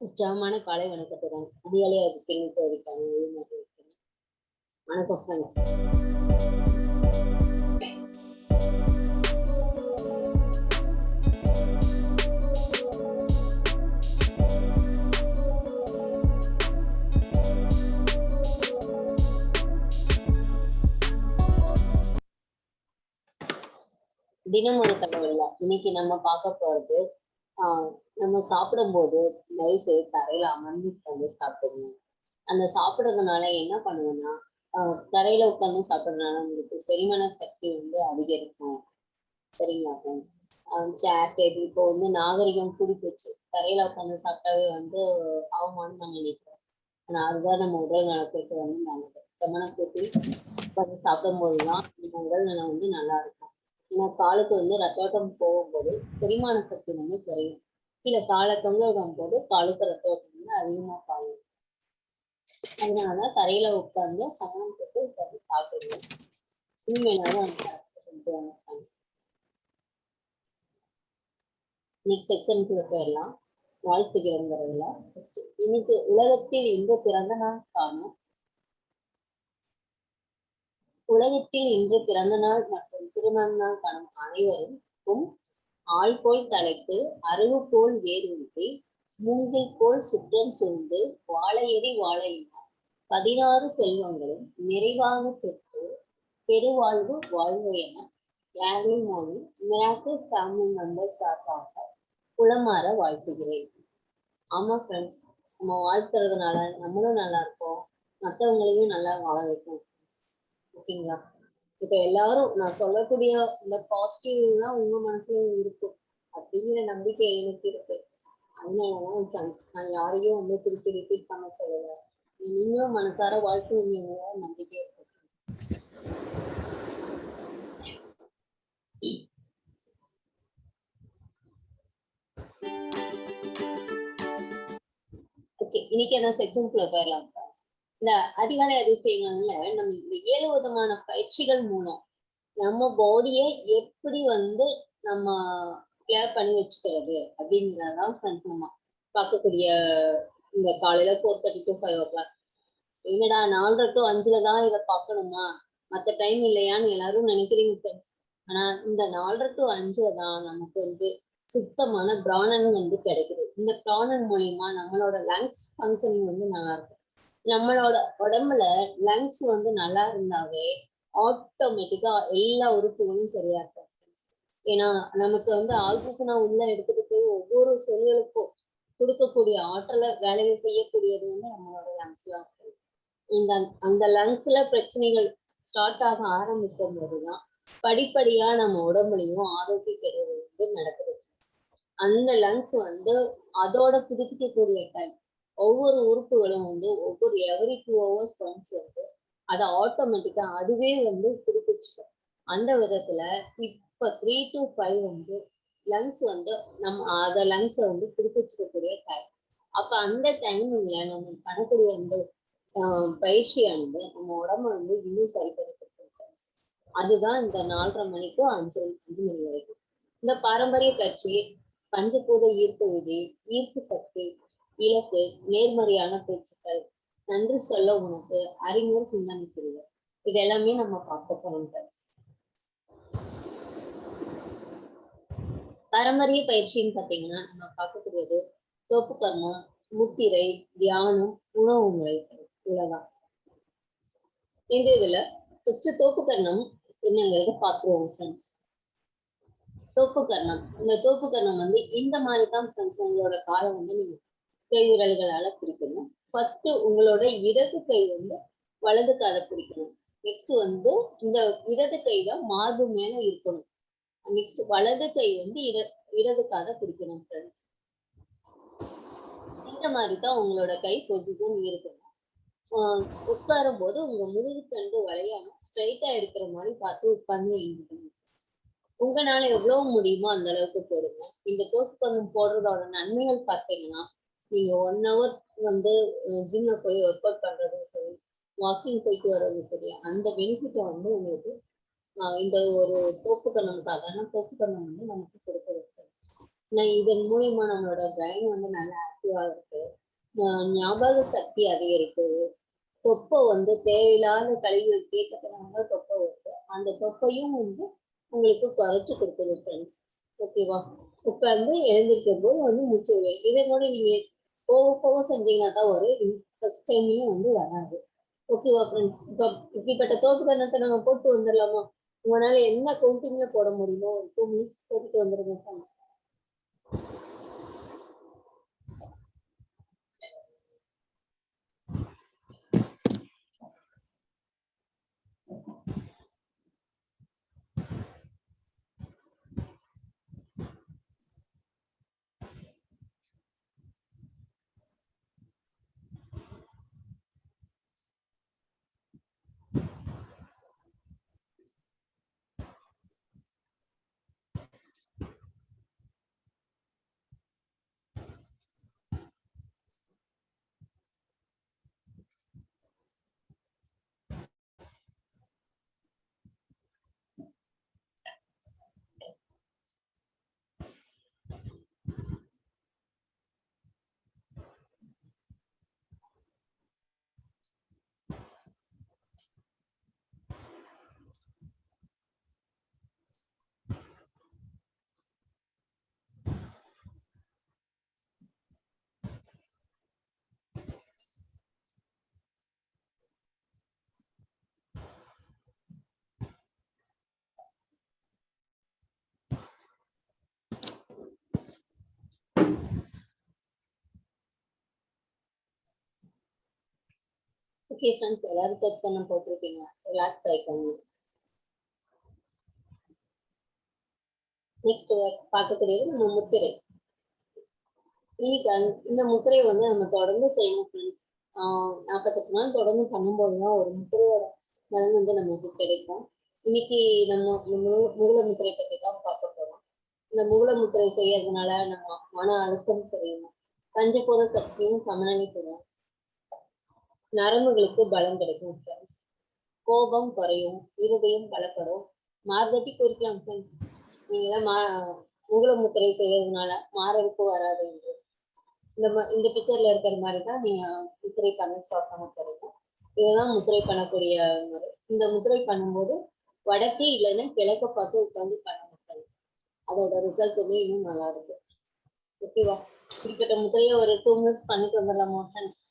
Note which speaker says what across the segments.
Speaker 1: உற்சாகமான காலை வணக்கத்துடன் அதிகாலை அதிசயம் தேவைக்கான வழிமுறை இருக்கிறேன். வணக்கம் ஃப்ரெண்ட்ஸ். தினம் ஒரு தகவல்ல இன்னைக்கு நம்ம பார்க்க போறது நம்ம சாப்பிடும்போது தயவு செய்து தரையில அமர்ந்து உட்காந்து சாப்பிடுங்க. அந்த சாப்பிடுறதுனால என்ன பண்ணுங்கன்னா தரையில உட்காந்து சாப்பிடுறதுனால உங்களுக்கு செரிமான சக்தி வந்து அதிகரிக்கும். சரிங்களா ஃப்ரெண்ட்ஸ்? சேர் டேபிள் இப்போ வந்து நாகரிகம் கூடி போச்சு. தரையில உட்காந்து சாப்பிட்டாவே வந்து அவமானம் நம்ம நினைக்கிறோம். ஆனா அதுதான் நம்ம உடல் நலத்திற்கு வந்து நல்லது. செம்மன கூட்டி உட்காந்து சாப்பிடும் போதுதான் நம்ம உடல் நலம் வந்து நல்லா இருக்கும். ஏன்னா காலுக்கு வந்து ரத்தோட்டம் போகும்போது செரிமான சக்தி வந்து குறையும். கீழே காலை தொங்க விடும் போது காலுக்கு ரத்தோட்டம் வந்து அதிகமா பாயும். அதனால தரையில உட்கார்ந்து சமணம் போட்டு உட்கார்ந்து சாப்பிடுங்க. இனிமேலாவது இன்னைக்கு செக்ஷனுக்குள்ள போயிடலாம். வாழ்த்துகிறோங்கிறதுல இன்னைக்கு உலகத்தில் இன்று பிறந்த நாள் காணும். உலகத்தில் இன்று பிறந்த நாள் மற்றும் திருமண நாள் காணும் அனைவருக்கும் ஆள் போல் தலைத்து அருகு போல் வேரூன்றி மூங்கில் போல் சுற்றம் சூழ்ந்து வாழையடி வாழையினார் 16 செல்வங்களும் நிறைவாக பெற்று பெருவாழ்வு வாழ்வு என early Moni miracle family members சார்பாக குளமாற வாழ்த்துகிறேன். ஆமா ஃப்ரெண்ட்ஸ், நம்ம வாழ்த்துறதுனால நம்மளும் நல்லா இருப்போம், மற்றவங்களையும் நல்லா வாழ வைப்போம். ஓகேங்களா? இப்ப எல்லாரும் நான் சொல்லக்கூடிய இந்த பாசிட்டிவ்லாம் உங்க மனசுல இருக்கும் அப்படிங்கிற நம்பிக்கை எனக்கு இருக்கு. அதனாலதான் ஃப்ரெண்ட்ஸ், நான் யாரையும் வந்து திருப்பி ரிப்பீட் பண்ண சொல்லல. நீங்களும் மனசார வாழ்த்துவீங்க நம்பிக்கை இருக்கு. ஓகே, இன்னைக்கு என்ன செக்ஷனுக்குள்ள போயிடலாம். இந்த அதிகாலை அதிசயங்கள்ல நம்ம இந்த 7 விதமான பயிற்சிகள் மூலம் நம்ம பாடியை எப்படி வந்து நம்ம கிளியர் பண்ணி வச்சுக்கிறது அப்படிங்கிறதான் ஃப்ரெண்ட்ஸ் நம்ம பார்க்கக்கூடிய இந்த காலையில 4:30 to 5 o'clock. என்னடா 4:30 to 5 தான் இதை பார்க்கணுமா, மற்ற டைம் இல்லையான்னு எல்லாரும் நினைக்கிறீங்க ஃப்ரெண்ட்ஸ். ஆனா இந்த 4:30 to 5 தான் நமக்கு வந்து சுத்தமான பிராணன் வந்து கிடைக்குது. இந்த பிராணன் மூலியமா நம்மளோட லங்ஸ் ஃபங்க்ஷனிங் வந்து நல்லா இருக்கும். நம்மளோட உடம்புல லங்ஸ் வந்து நல்லா இருந்தாவே ஆட்டோமேட்டிக்கா எல்லா உறுப்புகளும் சரியா இருக்கும். ஏன்னா நமக்கு வந்து ஆக்சிஜனா உள்ள எடுத்துட்டு போய் ஒவ்வொரு செல்களுக்கும் கொடுக்கக்கூடிய ஆற்றலை வேலையை செய்யக்கூடியது வந்து நம்மளோட லங்ஸ் தான். இந்த அந்த லங்ஸ்ல பிரச்சனைகள் ஸ்டார்ட் ஆக ஆரம்பிக்கும் போதுதான் படிப்படியா நம்ம உடம்புலையும் ஆரோக்கிய கெடுதல் வந்து நடக்குது. அந்த லங்ஸ் வந்து அதோட புதுப்பிக்கக்கூடிய டைம் ஒவ்வொரு உறுப்புகளும் வந்து ஒவ்வொரு எவரி 2 hours ஒன்ஸ் வந்து அதை ஆட்டோமேட்டிக்கா அதுவே வந்து புதுப்பிச்சுக்கும். அந்த விதத்துல இப்ப 3 to 5 வந்து லங்ஸ் வந்து நம்ம அத லங்ஸை வந்து புதுப்பிச்சுக்கக்கூடிய டைம். அப்ப அந்த டைமிங்ல நம்ம பண்ணக்கூடிய இந்த பயிற்சியானது நம்ம உடம்ப வந்து இன்னும் சரிப்படுத்த. அதுதான் இந்த 4:30 மணி to 5 மணி வரைக்கும் இந்த பாரம்பரிய பயிற்சி. பஞ்சபூத ஈர்ப்பு விதி, ஈர்ப்பு சக்தி, இலக்கு, நேர்மறையான பேச்சுக்கள், நன்றி சொல்ல உனக்கு, அறிஞர் சிந்தனை பிரிவு, இது எல்லாமே நம்ம பார்க்க போறோம். பாரம்பரிய பயிற்சின்னு பார்த்தீங்கன்னா நம்ம பார்க்கக்கூடியது தோப்பு கர்மம், முத்திரை, தியானம், உணவு முறை, இவ்வளவுதான். இந்த இதுல ஃபர்ஸ்ட் தோப்பு கர்ணம் என்னங்கிறத பார்த்துருவோம் ஃப்ரெண்ட்ஸ். தோப்பு கர்ணம், இந்த தோப்பு கர்ணம் வந்து இந்த மாதிரி தான் ஃப்ரெண்ட்ஸ் உங்களோட காலை வந்து நீங்க கை விரல்களால பிடிக்கணும். ஃபர்ஸ்ட் உங்களோட இடது கை வந்து வலது காலை பிடிக்கணும். நெக்ஸ்ட் வந்து இந்த இடது கையில மார்பு மேல இருக்கணும். நெக்ஸ்ட் வலது கை வந்து இடது காலை பிடிக்கணும் ஃப்ரெண்ட்ஸ். இந்த மாதிரி தான் உங்களோட கை பொசிஷன் இருக்கணும். உட்காரும் போது உங்க முதுகு தண்டு வளையாம ஸ்ட்ரைட்டா இருக்கிற மாதிரி பார்த்து உட்கார்ந்து எழுதிக்கணும். உங்களால எவ்வளவு முடியுமோ அந்த அளவுக்கு போடுங்க. இந்த தோப்பு கர்ணம் போடுறதோட நன்மைகள் பார்த்தீங்கன்னா, நீங்க 1 hour வந்து ஜிம்ல போய் ஒர்க் அவுட் பண்றதும் சரி, வாக்கிங் போயிட்டு வர்றதும் சரி, அந்த பெனிஃபிட்டை வந்து உங்களுக்கு இந்த ஒரு தோப்பு கர்ணம், சாதாரண தோப்பு கர்ணம் வந்து நமக்கு கொடுக்குது. இதன் மூலியமா நம்மளோட பிரெயின் வந்து நல்லா ஆக்டிவா இருக்கு. ஞாபக சக்தி அதிகரிக்குது. தொப்பை வந்து தேவையில்லாத கழிவுகள் கேட்கறதுனால தொப்பை வருது. அந்த தொப்பையும் வந்து உங்களுக்கு குறைச்சு கொடுக்குது ஃப்ரெண்ட்ஸ். ஓகேவா? உட்காந்து எழுந்திருக்கும் போது வந்து மூச்சு விடுங்க. இதை கூட நீங்க போக போக செஞ்சீங்கன்னா தான் வரும். ஃபர்ஸ்ட் டைம்லயும் வந்து வராது. ஓகேவா ஃப்ரெண்ட்ஸ்? இப்போ இப்படிப்பட்ட தோப்பு கரணத்தை நம்ம போட்டு வந்துடலாமா? உங்களால என்ன கவுண்டிங்ல போட முடியுமோ ஒரு 2 மினிட்ஸ் போட்டுட்டு வந்துருங்க ஃப்ரெண்ட்ஸ். ஓகே ஃப்ரெண்ட்ஸ், எல்லாரும் தொக்கனம் போட்டிருக்கீங்க. ரிலாக்ஸ் ஆயிக்கோங்க. நெக்ஸ்ட் பார்க்கக்கூடியது நம்ம முத்திரை. இன்னைக்கு இந்த முத்திரையை வந்து நம்ம தொடர்ந்து செய்யணும் ஃப்ரெண்ட்ஸ். 48 நாள் தொடர்ந்து பண்ணும்போதுதான் ஒரு முத்திரையோட பலன் வந்து நமக்கு கிடைக்கும். இன்னைக்கு நம்ம மூல முத்திரை பற்றி தான் பார்க்க போறோம். இந்த மூல முத்திரை செய்யறதுனால நம்ம மன அழுத்தம் குறையும், பஞ்சபூத சக்தியும் சமநிலைப்படும், நரம்புகளுக்கு பலம் கிடைக்கும் ஃப்ரெண்ட்ஸ், கோபம் குறையும், இருதயம் பலப்படும். மார்கட்டி குறிக்கலாம் ஃப்ரெண்ட்ஸ். நீங்களாம் மூல முத்திரை செய்யறதுனால மாரடைப்பு வராது என்று இந்த பிக்சர்ல இருக்கிற மாதிரி தான் நீங்க முத்திரை பண்ண ஸ்டார்ட் பண்ண போறீங்க. இதுதான் முத்திரை பண்ணக்கூடிய முறை. இந்த முத்திரை பண்ணும்போது வடக்கே இல்லைன்னா கிழக்க பார்த்து உட்காந்து பண்ணுங்க ஃப்ரெண்ட்ஸ். அதோட ரிசல்ட் வந்து இன்னும் நல்லா இருக்கு. ஓகேவா? இப்படிப்பட்ட முத்திரையை ஒரு 2 மினிட்ஸ் பண்ணிட்டு வந்துடலாமா ஃப்ரெண்ட்ஸ்?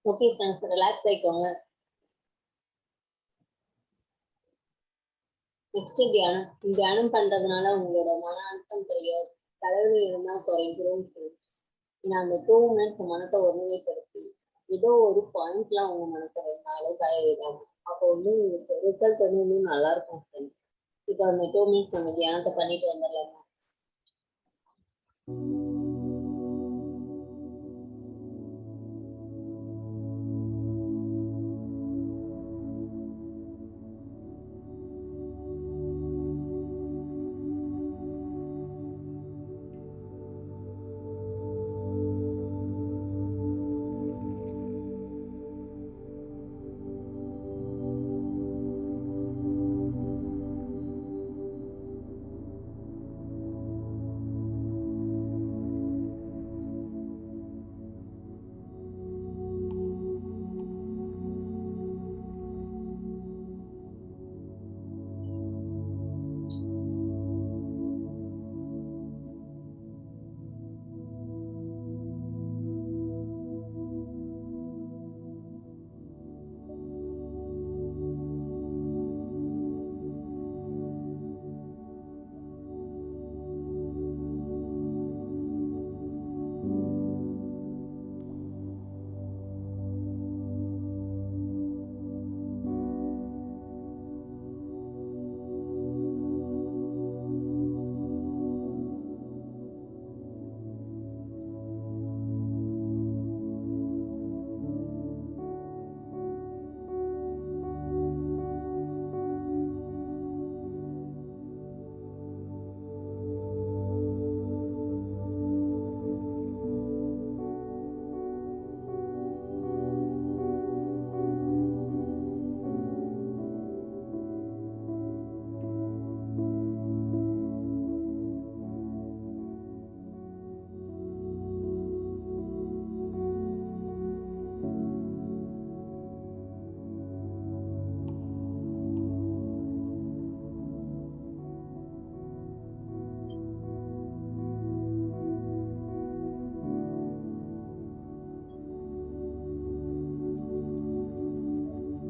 Speaker 1: ஓகே ஃப்ரெண்ட்ஸ், ரிலாக்ஸ் ஆயிக்கோங்க. நெக்ஸ்ட் தியானம். தியானம் பண்றதுனால உங்களோட மன அழுத்தம் தெரியாது, தலைவலி இருந்தா குறைஞ்சிரும் ஃப்ரெண்ட்ஸ். ஏன்னா அந்த 2 மினிட்ஸ் மனத்தை ஒருநிலைப்படுத்தி ஏதோ ஒரு பாயிண்ட்லாம் உங்க மனசை வைத்தாலே பயவிடாம, அப்போ வந்து உங்களுக்கு ரிசல்ட் வந்து இன்னும் நல்லா இருக்கும் ஃப்ரெண்ட்ஸ். இப்போ அந்த 2 மினிட்ஸ் அந்த தியானத்தை பண்ணிட்டு வந்துடலாமா?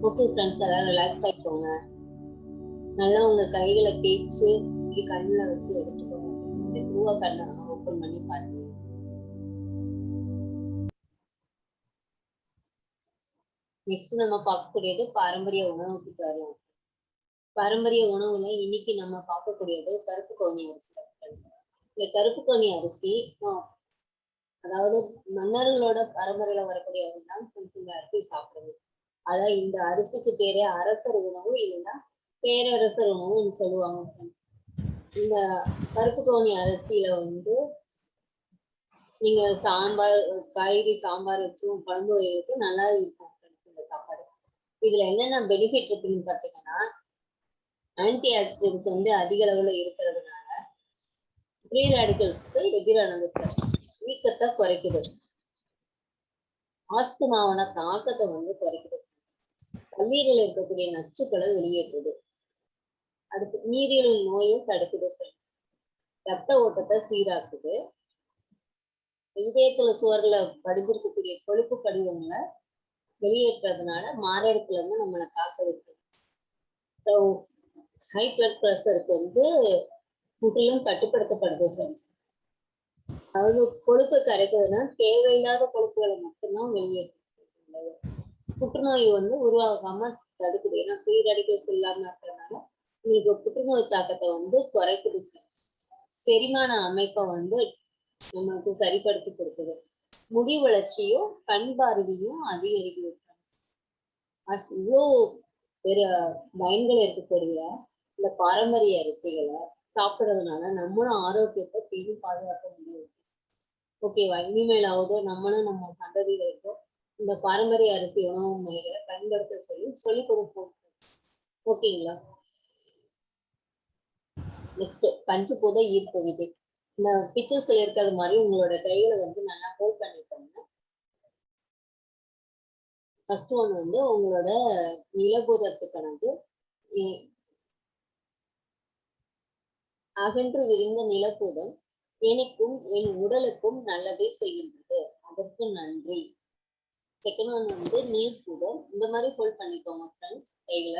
Speaker 1: ஓகே ஃப்ரெண்ட்ஸ், எல்லாம் ரிலாக்ஸ் ஆயிக்கோங்க. நல்லா உங்க கைகளை தேய்ச்சு இப்படி கண்ணுல வச்சு எடுத்துக்கோங்க. மெதுவா கண்ணை ஓப்பன் பண்ணி பாருங்க. நெக்ஸ்ட் நம்ம பார்க்கக்கூடியது பாரம்பரிய உணவுக்கு வரலாம். பாரம்பரிய உணவுல இன்னைக்கு நம்ம பார்க்கக்கூடியது கருப்பு கவுனி அரிசி. இந்த கருப்பு கவுனி அரிசி அதாவது மன்னர்களோட பரம்பரையில வரக்கூடிய அரிசிதான் இந்த அரிசி சாப்பிடுது. அதான் இந்த அரிசிக்கு பேரே அரசர் உணவு, இல்லைன்னா பேரரசர் உணவுன்னு சொல்லுவாங்க. இந்த கருப்பு கவுனி அரிசியில வந்து நீங்க சாம்பார், காய்கறி சாம்பார் வச்சும் குழம்பு வச்சு நல்லா இருக்கும் இந்த சாப்பாடு. இதுல என்னென்ன பெனிஃபிட் இருக்குன்னு பாத்தீங்கன்னா, ஆன்டி ஆக்சிடென்ட்ஸ் வந்து அதிக அளவுல இருக்கிறதுனால ஃப்ரீ ரேடிக்கல்ஸ்க்கு எதிரானது, வீக்கத்தை குறைக்குது, ஆஸ்துமாவோட தாக்கத்தை வந்து குறைக்குது, கல்லீரல் இருக்கக்கூடிய நச்சுக்களை வெளியேற்றுது, அடுத்து நீரிழிவு நோயும் தடுக்குது, ரத்த ஓட்டத்தை சீராக்குது, இதயத்துல சுவர்ல படிஞ்சிருக்கக்கூடிய கொழுப்பு படிவங்களை வெளியேற்றதுனால மாரடைப்புல இருந்து நம்மளை காக்க ஹை பிளட் ப்ரெஷருக்கு வந்து முற்றிலும் கட்டுப்படுத்தப்படுது ஃப்ரெண்ட்ஸ். அதாவது கொழுப்பை கரைக்கிறதுனா தேவையில்லாத கொழுப்புகளை மட்டும்தான் வெளியேற்றது. புற்றுநோய் வந்து உருவாகாம தடுக்குது. ஏன்னா ஃப்ரீ ரேடிக்கல்ஸ் இல்லாம இருக்கிறதுனால உங்களுக்கு புற்றுநோய் தாக்கத்தை வந்து குறைக்குது. செரிமான அமைப்பை வந்து நம்மளுக்கு சரிப்படுத்தி கொடுக்குது. முடி வளர்ச்சியும் கண் பார்வையும் அதிகரிக்குது. இவ்வளோ பெரிய பயன்கள் இருக்கக்கூடிய இந்த பாரம்பரிய அரிசிகளை சாப்பிட்றதுனால நம்மளும் ஆரோக்கியத்தை பேணி பாதுகாக்க முடியும். ஓகேவா? இனிமேலாவது நம்மளும் நம்ம சந்ததிகளுக்கும் இந்த பாரம்பரிய அரிசி உணவு முறைகளை பயன்படுத்த சொல்லி கொடுப்போம். ஓகேங்களா? நெக்ஸ்ட் பஞ்சபூத ஈர்ப்பு விதை. இந்த பிக்சர்ஸ்ல இருக்கிறது மாதிரி உங்களோட கைகளை வந்து நல்லா ஹோல்ட் பண்ணிக்கோங்க. ஃபர்ஸ்ட் ஒன் வந்து உங்களோட நிலபூதத்துக்கானது. அகன்று விரிந்த நிலப்பூதம் எனக்கும் என் உடலுக்கும் நல்லதை செய்கின்றது, அதற்கு நன்றி. செகண்ட் ஒன் வந்து நீர் பூதம். இந்த மாதிரி ஹோல்ட் பண்ணிக்கோங்க ஃப்ரெண்ட்ஸ் கையில.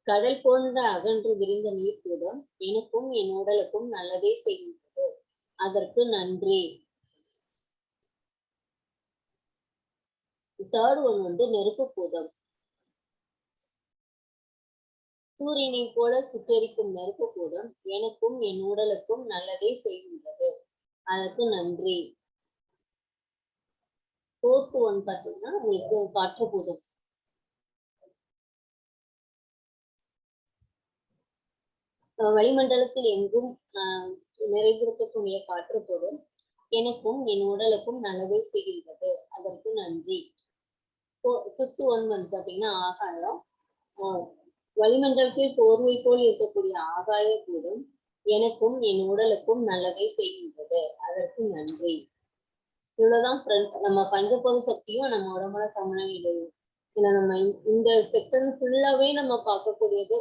Speaker 1: கடல் போன்ற அகன்று விரிந்த நீர் பூதம் எனக்கும் என் உடலுக்கும் நல்லதே செய்கின்றது, அதற்கு நன்றி. தேர்ட் ஒன் வந்து நெருப்பு பூதம். சூரியனை போல சுட்டெரிக்கும் நெருப்பு பூதம் எனக்கும் என் உடலுக்கும் நல்லதே செய்கின்றது, அதற்கு நன்றி. ஃபோர்த் ஒன் பார்த்தீங்கன்னா உங்களுக்கு காற்று பூதம். வளிமண்டலத்தில் எங்கும் நிறைந்திருக்கக்கூடிய காற்று பூதம் எனக்கும் என் உடலுக்கும் நல்லதே செய்கின்றது, அதற்கு நன்றி. ஃபிஃப்த் ஒன் வந்து பார்த்தீங்கன்னா ஆகாயம். வளிமண்டலத்தில் போர்வை போல் இருக்கக்கூடிய ஆகாய பூதம் எனக்கும் என் உடலுக்கும் நல்லதை செய்கின்றது, அதற்கு நன்றி. இவ்வளவுதான் ஃப்ரெண்ட்ஸ். நம்ம பஞ்சபோத சக்தியும் நம்ம உடம்புல சமநிலையும். ஏன்னா நம்ம இந்த செக்ஷன் ஃபுல்லாவே நம்ம பார்க்கக்கூடியது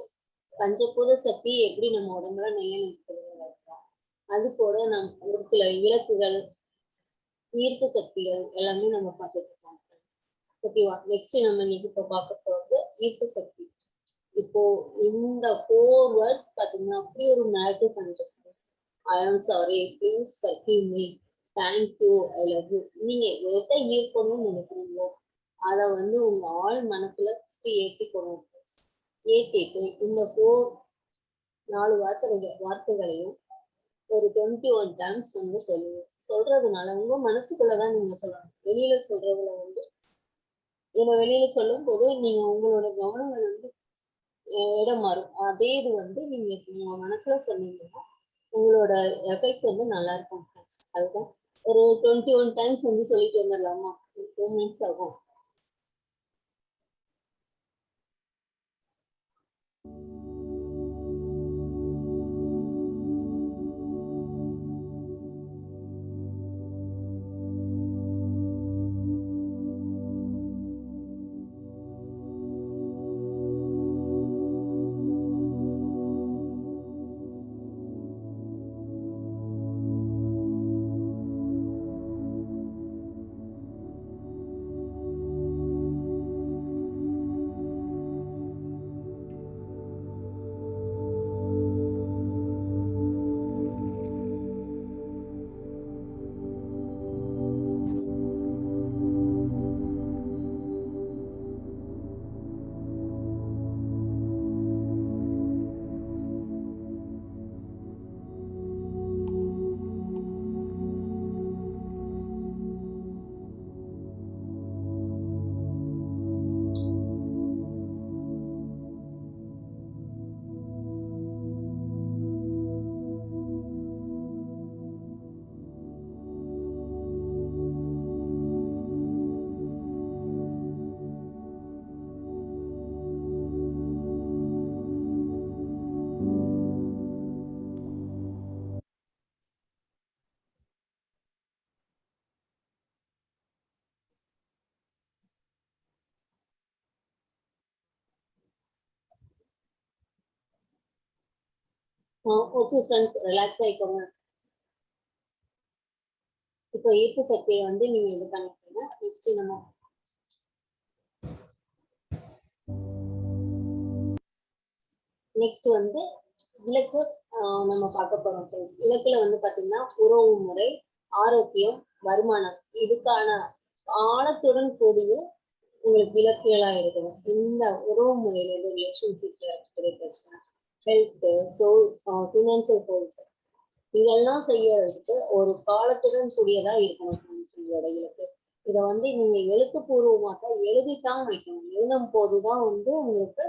Speaker 1: பஞ்சபூத சக்தி எப்படி நம்ம உடம்புல நிலைநிறுத்துறது. அது கூட நம் ஒரு சில விளக்குகள், ஈர்ப்பு சக்திகள் எல்லாமே நம்ம பார்த்துட்டு இருக்கோம் ஃப்ரெண்ட்ஸ். ஓகேவா? நெக்ஸ்ட் நம்ம இன்னைக்கு இப்போ பார்க்க போறது ஈர்ப்பு சக்தி. இப்போ இந்த 4 வேர்ட்ஸ் பாத்தீங்கன்னா அப்படி ஒரு narrative concept. I am sorry, please forgive me, thank you, I love you. நீங்க எதை ஈர்க்கணும்னு நினைக்கிறீங்களோ அதை வந்து உங்க ஆள் மனசுல ஏற்றிக்கணும். ஏற்றிட்டு இந்த 4 வார்த்தைகளையும் ஒரு 21 டைம்ஸ் வந்து சொல்லுங்க. சொல்றதுனால உங்க மனசுக்குள்ளதான் நீங்க சொல்லணும். வெளியில சொல்றதுல வந்து வெளியில சொல்லும் போது நீங்க உங்களோட கவனங்கள் வந்து இடம் மாறும். அதே இது வந்து நீங்க உங்க மனசுல சொன்னீங்கன்னா உங்களோட எஃபெக்ட் வந்து நல்லா இருக்கும். அதுதான் ஒரு 21 டைம்ஸ் வந்து சொல்லிட்டு வந்துடலாமா? 2 மினிட்ஸ் ஆகும். ஓகே ஃப்ரெண்ட்ஸ், ரிலாக்ஸ் ஆயிக்கோங்க. இப்போ ஈர்ப்பு சக்தியை வந்து நீங்க இது பண்ணிக்கோங்க. நெக்ஸ்ட் நம்ம நெக்ஸ்ட் வந்து இலக்கு நம்ம பார்க்க போறோம் ஃப்ரெண்ட்ஸ். இலக்குல வந்து பாத்தீங்கன்னா உறவு முறை, ஆரோக்கியம், வருமானம், இதுக்கான ஆழத்துடன் கூடிய உங்களுக்கு இலக்குகளா இருக்கணும். இந்த உறவு முறையில இருந்து ரிலேஷன்ஷிப்ல இருக்கிற பிரச்சனை, ஹெல்த், ஃபினான்சியல் கோல்ஸ், இதெல்லாம் செய்யறதுக்கு ஒரு காலத்துடன் கூடியதா இருக்கணும் உங்களோட இலக்கு. இதை வந்து நீங்க எழுத்துப்பூர்வமாக எழுதித்தான் வைக்கணும். எழுதும் போதுதான் வந்து உங்களுக்கு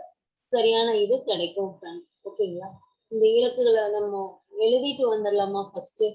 Speaker 1: சரியான இது கிடைக்கும் ஃப்ரெண்ட்ஸ். ஓகேங்களா? இந்த இலக்குகளை நம்ம எழுதிட்டு வந்துடலாமா ஃபர்ஸ்ட்?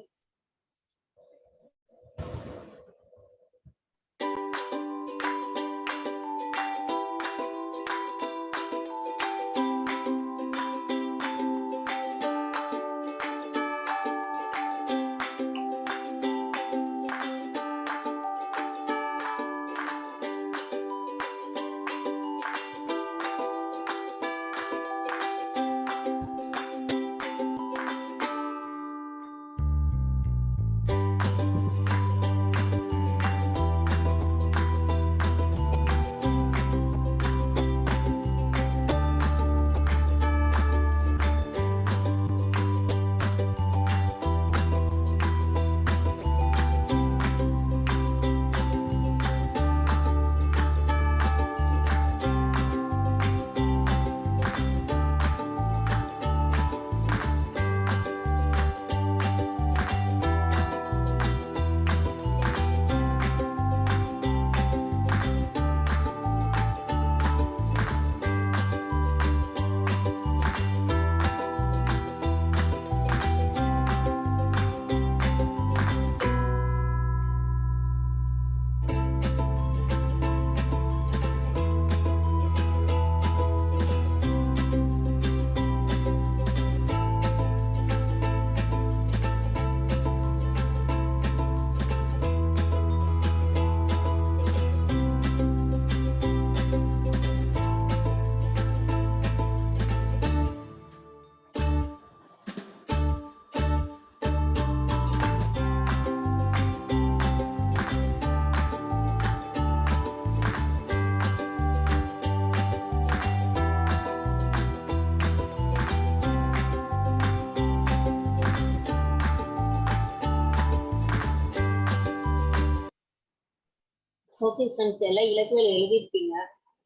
Speaker 1: ஓகே ஃப்ரெண்ட்ஸ், எல்லாம் இலக்குகள் எழுதிருப்பீங்க.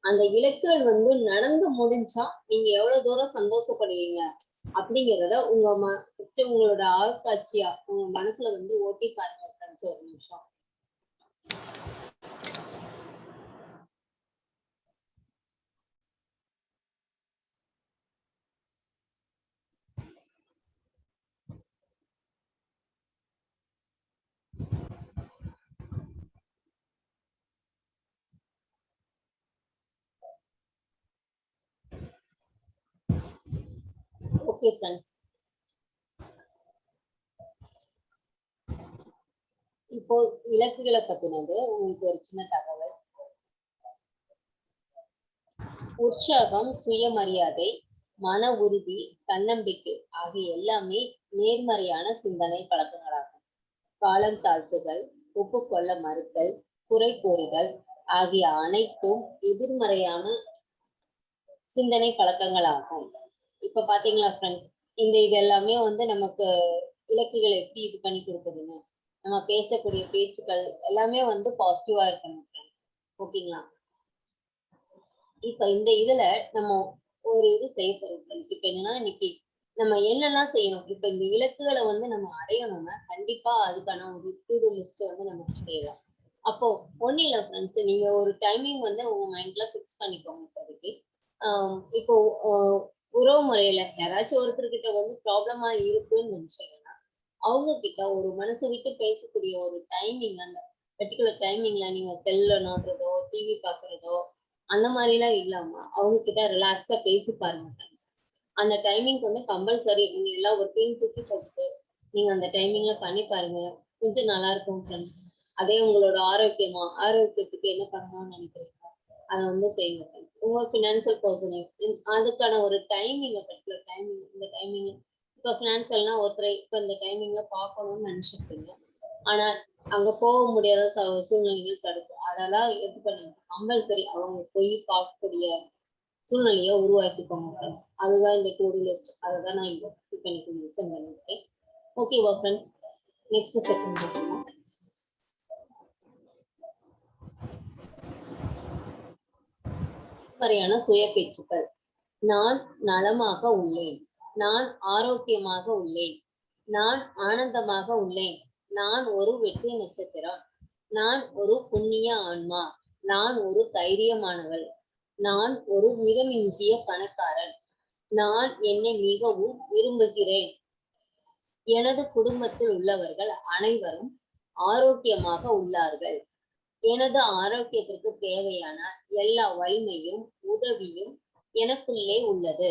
Speaker 1: அந்த இலக்குகள் வந்து நடந்து முடிஞ்சா நீங்க எவ்வளவு தூரம் சந்தோஷப்படுவீங்க அப்படிங்கிறத உங்களோட ஆழ்காட்சியா உங்க மனசுல வந்து ஓட்டி பாருங்க ஃப்ரெண்ட்ஸ். ஒரு நிமிஷம். ஓகே ஃப்ரெண்ட்ஸ், இப்போ இலக்குகளை பத்தினது உங்களுக்கு ஒரு சின்ன தகவல். உற்சாகம், சுயமரியாதை, மன உறுதி, தன்னம்பிக்கை ஆகிய எல்லாமே நேர்மறையான சிந்தனை பழக்கங்களாகும். காலம் தாழ்த்துதல், ஒப்புக்கொள்ள மறுத்தல், குறை கூறுதல் ஆகிய அனைத்தும் எதிர்மறையான சிந்தனை பழக்கங்களாகும். இப்ப பாத்தீங்களா ஃப்ரெண்ட்ஸ், இது எல்லாமே வந்து நமக்கு இலக்குகளை எப்படி இது பண்ணி கொடுக்குதுன்னு. நம்ம பேசக்கூடிய பேச்சுக்கள் எல்லாமே வந்து பாசிட்டிவா இருக்கணும் ஃப்ரெண்ட்ஸ். ஓகேங்களா? இப்ப இந்த இதுல நம்ம ஒரு இது செய்ய போறோம் ஃப்ரெண்ட்ஸ். இப்ப என்னன்னா, இன்னைக்கு நம்ம என்னெல்லாம் செய்யணும். இப்ப இந்த இலக்குகளை வந்து நம்ம அடையணும்னா கண்டிப்பா அதுக்கான ஒரு டு-டு லிஸ்ட் வந்து நமக்கு தேவை. அப்போ ஒண்ணு இல்ல ஃப்ரெண்ட்ஸ், நீங்க ஒரு டைமிங் வந்து உங்க மைண்ட்ல பிக்ஸ் பண்ணிக்கோங்க. இப்போதைக்கு இப்போ உறவு முறையில யாராச்சும் ஒருத்தர்கிட்ட வந்து ப்ராப்ளமா இருக்குன்னு நினைச்சீங்கன்னா, அவங்க கிட்ட ஒரு மனசு விட்டு பேசக்கூடிய ஒரு டைமிங், அந்த பர்டிகுலர் டைமிங்ல நீங்க செல்ல நோடுறதோ, டிவி பாக்குறதோ அந்த மாதிரி எல்லாம் இல்லாம அவங்க கிட்ட ரிலாக்ஸா பேசி பாருங்க ஃப்ரெண்ட்ஸ். அந்த டைமிங் வந்து கம்பல்சரி நீங்க எல்லா ஒர்க்கையும் தூக்கி போட்டு நீங்க அந்த டைமிங்ல பண்ணி பாருங்க. கொஞ்சம் நல்லா இருக்கும் ஃப்ரெண்ட்ஸ். அதே உங்களோட ஆரோக்கியத்துக்கு என்ன பண்ணணும்னு நினைக்கிறீங்க அதை வந்து செய்யுங்க ஃப்ரெண்ட்ஸ். உங்க ஃபினான்சியல் பர்சன் அதுக்கான ஒரு டைமிங், பர்டிகுலர் டைமிங், இந்த டைமிங் இப்போ ஃபினான்சியல்னா ஒருத்தரை இப்போ இந்த டைமிங்ல பார்க்கணும்னு நினைச்சிருக்கீங்க. ஆனா அங்க போக முடியாத சூழ்நிலைகள் தடுக்கும். அதெல்லாம் எடுத்து பண்ணி கம்பல்சரி அவங்க போய் பார்க்கக்கூடிய சூழ்நிலையை உருவாக்கிக்கோங்க ஃப்ரெண்ட்ஸ். அதுதான் இந்த டு-டு லிஸ்ட். அதை தான் நான் இங்க இன்னைக்கு மென்ஷன் பண்ணியிருக்கேன். ஓகேவா ஃப்ரெண்ட்ஸ்? நெக்ஸ்ட் செகண்ட் பார்க்கலாம். நேர்மறையான சுய பேச்சுக்கள். நான் நலமாக உள்ளேன், நான் ஆரோக்கியமாக உள்ளேன், நான் ஆனந்தமாக உள்ளேன், நான் ஒரு வெற்றி நட்சத்திரம், நான் ஒரு புண்ணிய ஆன்மா, நான் ஒரு தைரியமானவள், நான் ஒரு மிதமிஞ்சிய பணக்காரன், நான் என்னை மிகவும் விரும்புகிறேன், எனது குடும்பத்தில் உள்ளவர்கள் அனைவரும் ஆரோக்கியமாக உள்ளார்கள், எனது ஆரோக்கியத்திற்கு தேவையான எல்லா வலிமையும் உதவியும் எனக்குள்ளே உள்ளது,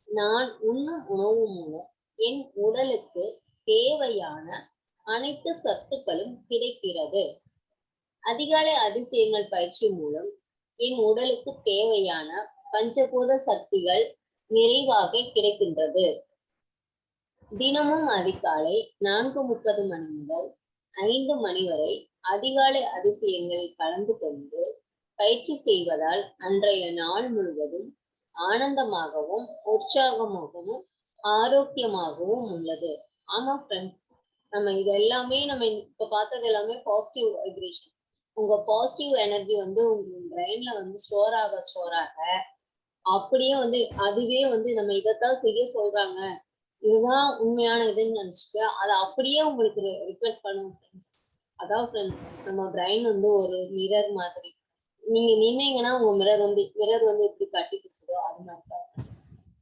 Speaker 1: நான் உண்ணும் உணவு மூலம் என் உடலுக்கு தேவையான அனைத்து சத்துக்களும் கிடைக்கிறது, அதிகாலை அதிசயங்கள் பயிற்சி மூலம் என் உடலுக்கு தேவையான பஞ்சபூத சக்திகள் நிறைவாக கிடைக்கின்றது, தினமும் அதிகாலை 4:30 மணி முதல் 5 மணி வரை அதிகாலை அதிசயங்களில் கலந்து கொண்டு பயிற்சி செய்வதால் அன்றைய நாள் முழுவதும் ஆனந்தமாகவும் உற்சாகமாகவும் ஆரோக்கியமாகவும் உள்ளது. ஆமா ஃப்ரெண்ட்ஸ், நம்ம இது எல்லாமே நம்ம இப்ப பார்த்தது எல்லாமே பாசிட்டிவ் வைப்ரேஷன். உங்க பாசிட்டிவ் எனர்ஜி வந்து உங்க பிரெயின்ல வந்து ஸ்டோர் ஆக அப்படியே வந்து அதுவே வந்து நம்ம இதைத்தான் செய்ய சொல்றாங்க, இதுதான் உண்மையான இதுன்னு நினைச்சிட்டு அதை அப்படியே உங்களுக்கு ரிஃப்ளெக்ட் பண்ணுங்க ஃப்ரெண்ட்ஸ். அதான் ஃப்ரெண்ட்ஸ், நம்ம பிரெயின் வந்து ஒரு மிரர் மாதிரி. நீங்க நின்னீங்கன்னா உங்க மிரர் வந்து எப்படி காட்டி கொடுக்குதோ அது மாதிரிதான்.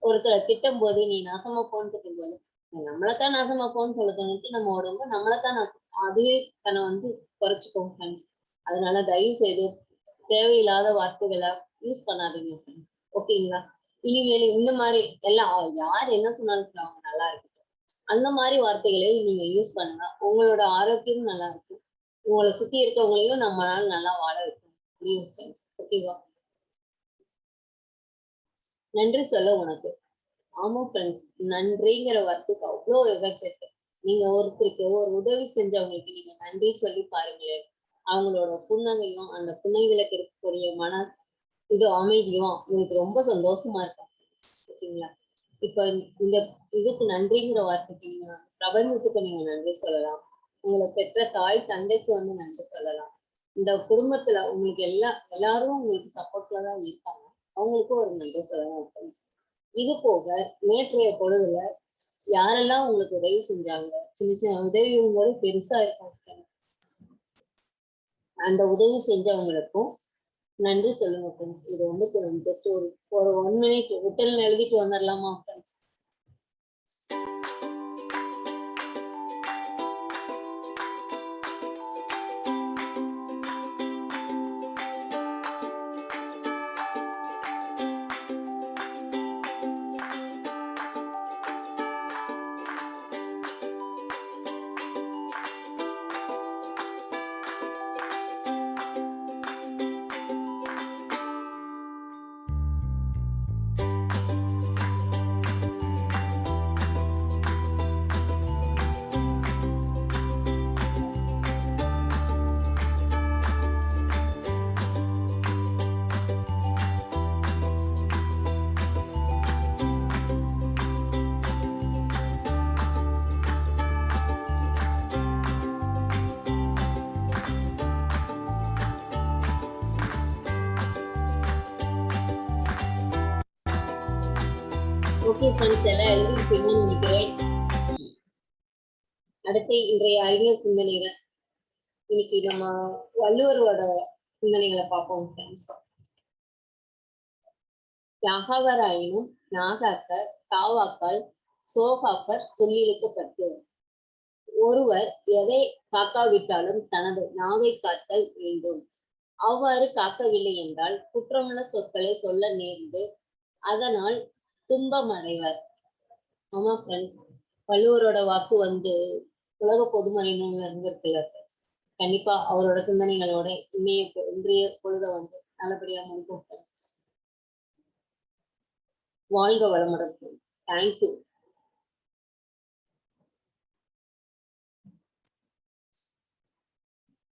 Speaker 1: ஒருத்தரை திட்டும் போது நீ நாசமா போன்னு திட்டும் போது நம்மளைத்தான் நாசமா போன்னு சொல்லுதுன்னுட்டு நம்ம உடம்பு நம்மளைத்தான் அதுவே தன்னை வந்து குறைச்சிக்கோங்க ஃப்ரெண்ட்ஸ். அதனால தயவு செய்து தேவையில்லாத வார்த்தைகளை யூஸ் பண்ணாதீங்க ஃப்ரெண்ட்ஸ். ஓகேங்களா? இனிமேல் இந்த மாதிரி எல்லாம் யார் என்ன சொன்னாலும் சரி அவங்க நல்லா இருக்கட்டும், அந்த மாதிரி வார்த்தைகளை நீங்க யூஸ் பண்ணுங்க. உங்களோட ஆரோக்கியமும் நல்லா இருக்கும், உங்களை சுத்தி இருக்கவங்களையும் நம்மளால நல்லா வாழ வைக்க முடியும் ஃப்ரெண்ட்ஸ். ஓகேவா? நன்றி சொல்ல உனக்கு. ஆமா ஃப்ரெண்ட்ஸ், நன்றிங்கிற வார்த்தைக்கு அவ்வளோ எஃபெக்ட் இருக்கு. நீங்க ஒருத்தருக்கு ஒரு உதவி செஞ்சவங்களுக்கு நீங்க நன்றி சொல்லி பாருங்களேன், அவங்களோட புன்னகையும் அந்த புன்னகையில கிடைக்கக்கூடிய மன இது அமைதியும் உங்களுக்கு ரொம்ப சந்தோஷமா இருக்கும். ஓகேங்களா? இப்ப இந்த இதுக்கு நன்றிங்கிற வார்த்தைக்கு நீங்க பிரபஞ்சத்துக்கு நீங்க நன்றி சொல்லலாம், உங்களை பெற்ற தாய் தந்தைக்கு வந்து நன்றி சொல்லலாம், இந்த குடும்பத்துல உங்களுக்கு எல்லாரும் உங்களுக்கு சப்போர்ட்ல தான் இருக்காங்க. அவங்களுக்கும் ஒரு நன்றி சொல்லணும் ஃப்ரெண்ட்ஸ். இது போக நேற்றைய பொழுதுல யாரெல்லாம் உங்களுக்கு உதவி செஞ்சாங்க, சின்ன சின்ன உதவியும் பெருசா இருக்கும் ஃப்ரெண்ட்ஸ். அந்த உதவி செஞ்சவங்களுக்கும் நன்றி சொல்லுங்க ஃப்ரெண்ட்ஸ். இது வந்து ஜஸ்ட் ஒரு 1 மினிட் ரிட்டர்ன் எழுதிட்டு வந்துடலாமா ஃப்ரெண்ட்ஸ்? ஓகே ஃப்ரெண்ட்ஸ், எல்லாம் எழுதிருப்பீங்கன்னு நினைக்கிறேன். அடுத்து இன்றைய அறிஞர் சிந்தனைகள். இன்னைக்கு நம்ம வள்ளுவரோட சிந்தனைகளை பார்ப்போம் ஃப்ரெண்ட்ஸ். யாகாவராயினும் நாகாக்க காவாக்கால் சோகாப்பர் சொல்லிழுக்கப்பட்டு. ஒருவர் எதை காக்காவிட்டாலும் தனது நாவை காத்தல் வேண்டும். அவ்வாறு காக்கவில்லை என்றால் குற்றமுள்ள சொற்களை சொல்ல நேர்ந்து அதனால் துன்பம் அடைவர். ஆமா ஃப்ரெண்ட்ஸ், வள்ளுவரோட வாக்கு வந்து உலக பொதுமறை நூல்ல இருந்திருக்குல்ல ஃப்ரெண்ட்ஸ். கண்டிப்பா அவரோட சிந்தனைகளோட இன்றைய பொழுத வந்து நல்லபடியா முடிக்கும். வாழ்க வளமுடன். தேங்க்யூ.